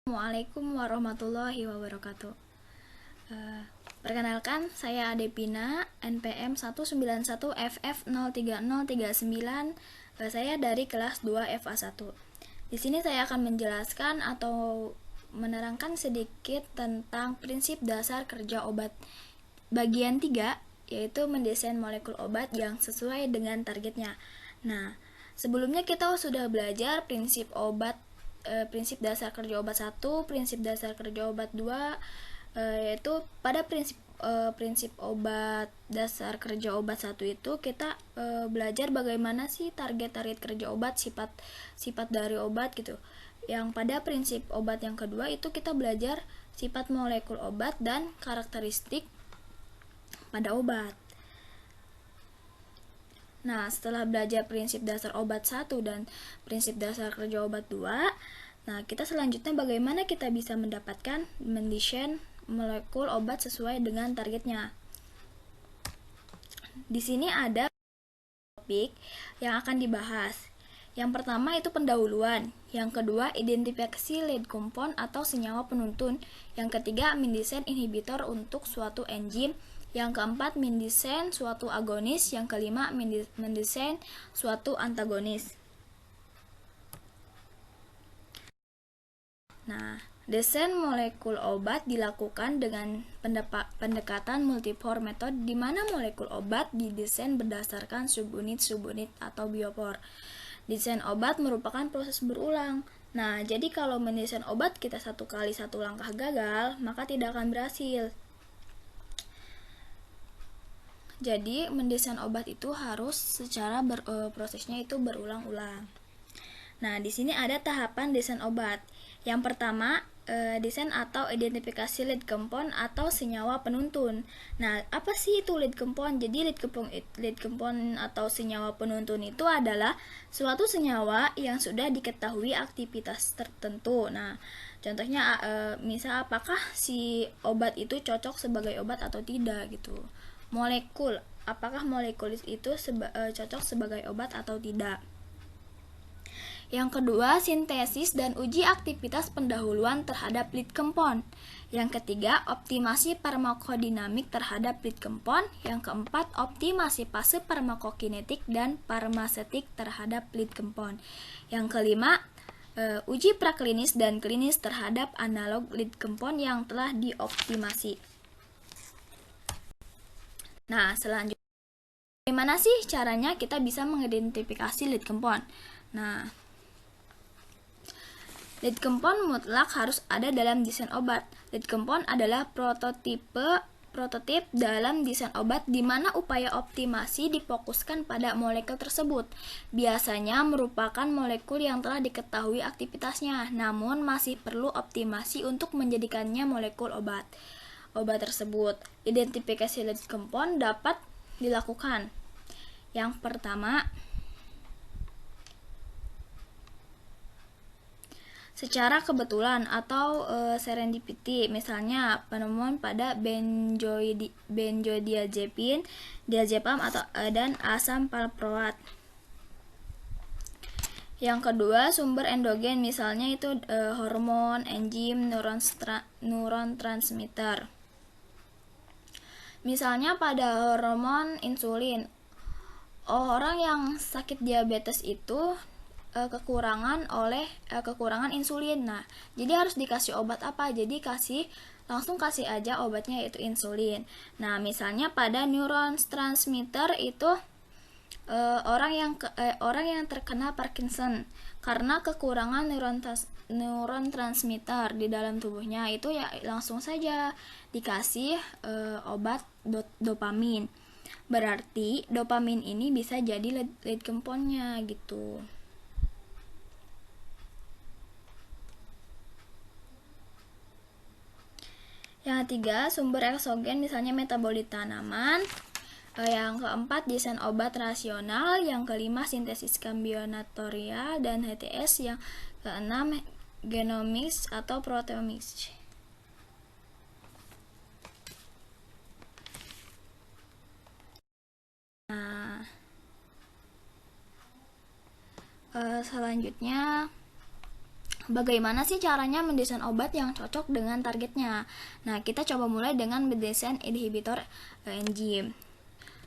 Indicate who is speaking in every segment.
Speaker 1: Assalamualaikum warahmatullahi wabarakatuh. Perkenalkan, saya Adepina, NPM 191FF03039. Saya dari kelas 2 FA1. Di sini saya akan menjelaskan atau menerangkan sedikit tentang prinsip dasar kerja obat bagian 3, yaitu mendesain molekul obat yang sesuai dengan targetnya. Nah, sebelumnya kita sudah belajar prinsip dasar kerja obat 1, prinsip dasar kerja obat 2, yaitu pada prinsip obat dasar kerja obat 1 itu kita belajar bagaimana sih target-target kerja obat, sifat dari obat gitu. Yang pada prinsip obat yang kedua itu kita belajar sifat molekul obat dan karakteristik pada obat. Nah, setelah belajar prinsip dasar obat 1 dan prinsip dasar kerja obat 2, nah kita selanjutnya bagaimana kita bisa mendesain molekul obat sesuai dengan targetnya. Di sini ada topik yang akan dibahas. Yang pertama itu pendahuluan, yang kedua identifikasi lead compound atau senyawa penuntun, yang ketiga mendesain inhibitor untuk suatu enzim, yang keempat mendesain suatu agonis, yang kelima mendesain suatu antagonis. Nah, desain molekul obat dilakukan dengan pendekatan multipore method, di mana molekul obat didesain berdasarkan subunit atau biopore. Desain obat merupakan proses berulang. Nah, jadi kalau mendesain obat kita satu langkah gagal, maka tidak akan berhasil. Jadi, mendesain obat itu harus secara prosesnya itu berulang-ulang. Nah, di sini ada tahapan desain obat. Yang pertama, desain atau identifikasi lead compound atau senyawa penuntun. Nah, apa sih itu lead compound? Jadi lead compound atau senyawa penuntun itu adalah suatu senyawa yang sudah diketahui aktivitas tertentu. Nah, contohnya misal apakah si obat itu cocok sebagai obat atau tidak gitu. Apakah molekul itu cocok sebagai obat atau tidak. Yang kedua, sintesis dan uji aktivitas pendahuluan terhadap lead compound. Yang ketiga, optimasi farmakodinamik terhadap lead compound. Yang keempat, optimasi fase farmakokinetik dan farmasetik terhadap lead compound. Yang kelima, uji praklinis dan klinis terhadap analog lead compound yang telah dioptimasi. Nah, selanjutnya, bagaimana sih caranya kita bisa mengidentifikasi lead compound? Nah, lead compound mutlak harus ada dalam desain obat. Lead compound adalah prototip dalam desain obat di mana upaya optimasi difokuskan pada molekul tersebut. Biasanya merupakan molekul yang telah diketahui aktivitasnya, namun masih perlu optimasi untuk menjadikannya molekul obat tersebut. Identifikasi lead compound dapat dilakukan. Yang pertama, secara kebetulan atau serendipity, misalnya penemuan pada benzodiazepin, diazepam dan asam valproat. Yang kedua, sumber endogen, misalnya itu hormon, enzim, neuron transmitter. Misalnya pada hormon insulin, orang yang sakit diabetes itu kekurangan insulin. Nah, jadi harus dikasih obat apa? Jadi langsung kasih aja obatnya, yaitu insulin. Nah, misalnya pada neuron transmitter itu orang yang terkena Parkinson karena kekurangan neuron transmitter di dalam tubuhnya, itu ya langsung saja dikasih obat dopamin. Berarti dopamin ini bisa jadi lead compound-nya gitu. Yang ketiga, sumber eksogen, misalnya metabolit tanaman. Yang keempat, desain obat rasional. Yang kelima, sintesis kombinatorial dan HTS. Yang keenam, genomics atau proteomics. Nah, selanjutnya Bagaimana sih caranya mendesain obat yang cocok dengan targetnya? Nah, kita coba mulai dengan mendesain inhibitor enzim.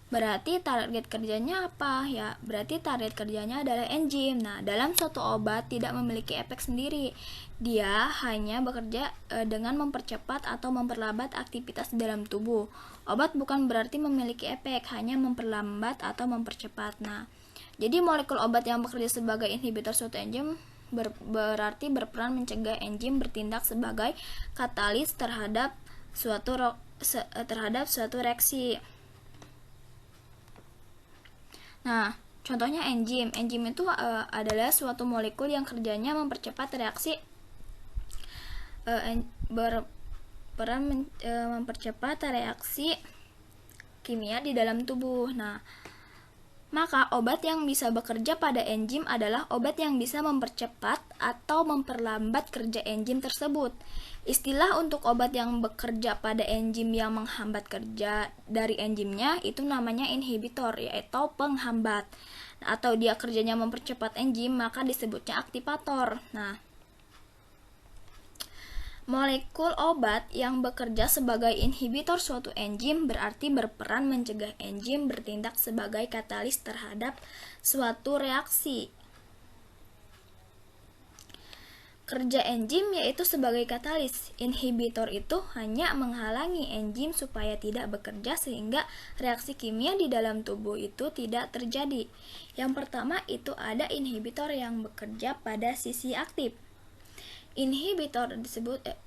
Speaker 1: Berarti target kerjanya apa? Ya, berarti target kerjanya adalah enzim. Nah, dalam suatu obat tidak memiliki efek sendiri. Dia hanya bekerja dengan mempercepat atau memperlambat aktivitas di dalam tubuh. Obat bukan berarti memiliki efek, hanya memperlambat atau mempercepat. Nah, jadi molekul obat yang bekerja sebagai inhibitor suatu enzim berarti berperan mencegah enzim bertindak sebagai katalis terhadap suatu reaksi. Nah, contohnya enzim. Enzim itu adalah suatu molekul yang kerjanya mempercepat reaksi berperan mempercepat reaksi kimia di dalam tubuh. Nah, maka obat yang bisa bekerja pada enzim adalah obat yang bisa mempercepat atau memperlambat kerja enzim tersebut. Istilah untuk obat yang bekerja pada enzim yang menghambat kerja dari enzimnya itu namanya inhibitor, yaitu penghambat. Atau dia kerjanya mempercepat enzim, maka disebutnya aktivator. Nah, molekul obat yang bekerja sebagai inhibitor suatu enzim berarti berperan mencegah enzim bertindak sebagai katalis terhadap suatu reaksi. Kerja enzim yaitu sebagai katalis. Inhibitor itu hanya menghalangi enzim supaya tidak bekerja sehingga reaksi kimia di dalam tubuh itu tidak terjadi. Yang pertama itu ada inhibitor yang bekerja pada sisi aktif. Inhibitor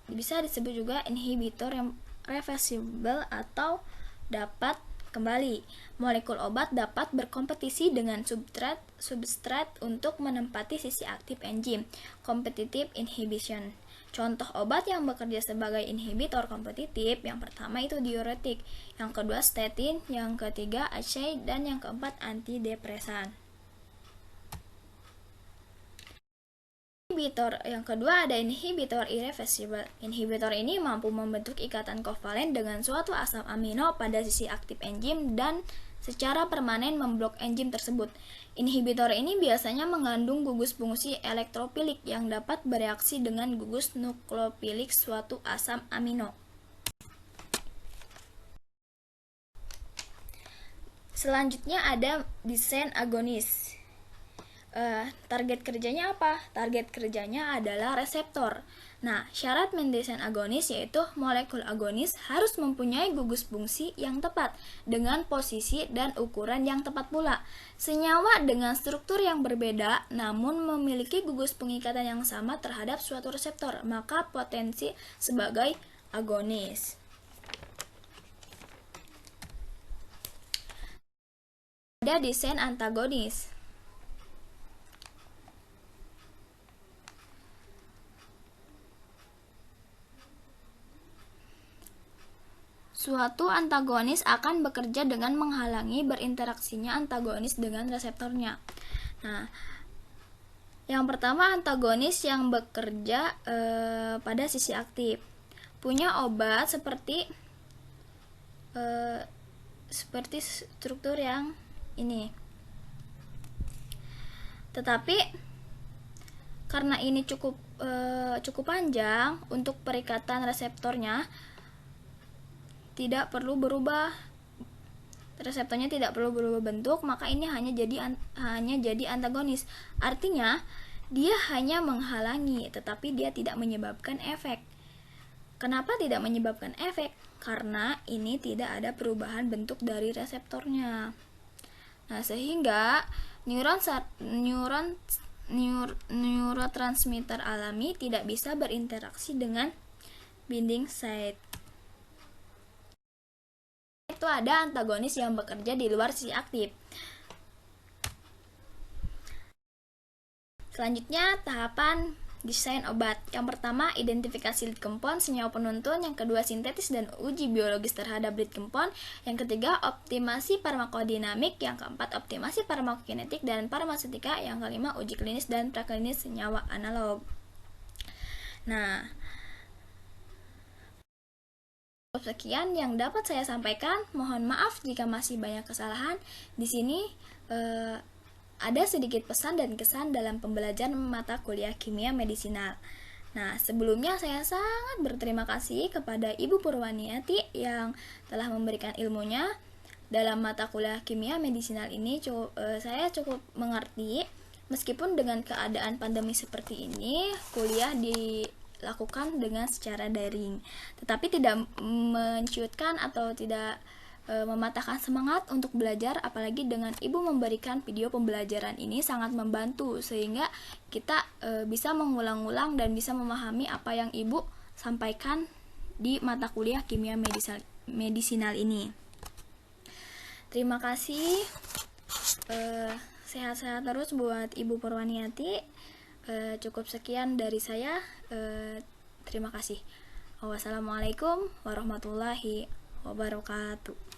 Speaker 1: bisa disebut juga inhibitor yang reversible atau dapat kembali. Molekul obat dapat berkompetisi dengan substrat untuk menempati sisi aktif enzim. Competitive inhibition. Contoh obat yang bekerja sebagai inhibitor kompetitif, yang pertama itu diuretik, yang kedua statin, yang ketiga ACE, dan yang keempat antidepresan. Inhibitor yang kedua ada inhibitor irreversible. Inhibitor ini mampu membentuk ikatan kovalen dengan suatu asam amino pada sisi aktif enzim dan secara permanen memblok enzim tersebut. Inhibitor ini biasanya mengandung gugus fungsi elektrofilik yang dapat bereaksi dengan gugus nukleofilik suatu asam amino. Selanjutnya ada desain agonis. Target kerjanya apa? Target kerjanya adalah reseptor. Nah, syarat mendesain agonis yaitu molekul agonis harus mempunyai gugus fungsi yang tepat dengan posisi dan ukuran yang tepat pula. Senyawa dengan struktur yang berbeda namun memiliki gugus pengikatan yang sama terhadap suatu reseptor, maka potensi sebagai agonis. Ada desain antagonis. Suatu antagonis akan bekerja dengan menghalangi berinteraksinya antagonis dengan reseptornya. Nah, yang pertama antagonis yang bekerja pada sisi aktif. Punya obat seperti struktur yang ini. Tetapi karena ini cukup panjang untuk perikatan reseptornya, reseptornya tidak perlu berubah bentuk, maka ini hanya jadi antagonis. Artinya dia hanya menghalangi tetapi dia tidak menyebabkan efek. Kenapa tidak menyebabkan efek? Karena ini tidak ada perubahan bentuk dari reseptornya. Nah, sehingga neurotransmitter alami tidak bisa berinteraksi dengan binding site. Itu ada antagonis yang bekerja di luar sisi aktif. Selanjutnya tahapan desain obat. Yang pertama identifikasi lead compound, senyawa penuntun. Yang kedua sintetis dan uji biologis terhadap lead compound. Yang ketiga optimasi farmakodinamik. Yang keempat optimasi farmakokinetik dan farmaseutika. Yang kelima uji klinis dan praklinis senyawa analog. Nah, sekian yang dapat saya sampaikan. Mohon maaf jika masih banyak kesalahan. Di sini ada sedikit pesan dan kesan dalam pembelajaran mata kuliah kimia medisinal. Nah, sebelumnya saya sangat berterima kasih kepada Ibu Purwaniati yang telah memberikan ilmunya. Dalam mata kuliah kimia medisinal ini saya cukup mengerti, meskipun dengan keadaan pandemi seperti ini, kuliah dilakukan dengan secara daring. Tetapi tidak menciutkan atau tidak mematahkan semangat untuk belajar, apalagi dengan Ibu memberikan video pembelajaran ini sangat membantu sehingga kita bisa mengulang-ulang dan bisa memahami apa yang Ibu sampaikan di mata kuliah kimia medisinal ini. Terima kasih, sehat-sehat terus buat Ibu Purwaniati. Cukup sekian dari saya. Terima kasih. Wassalamualaikum warahmatullahi wabarakatuh.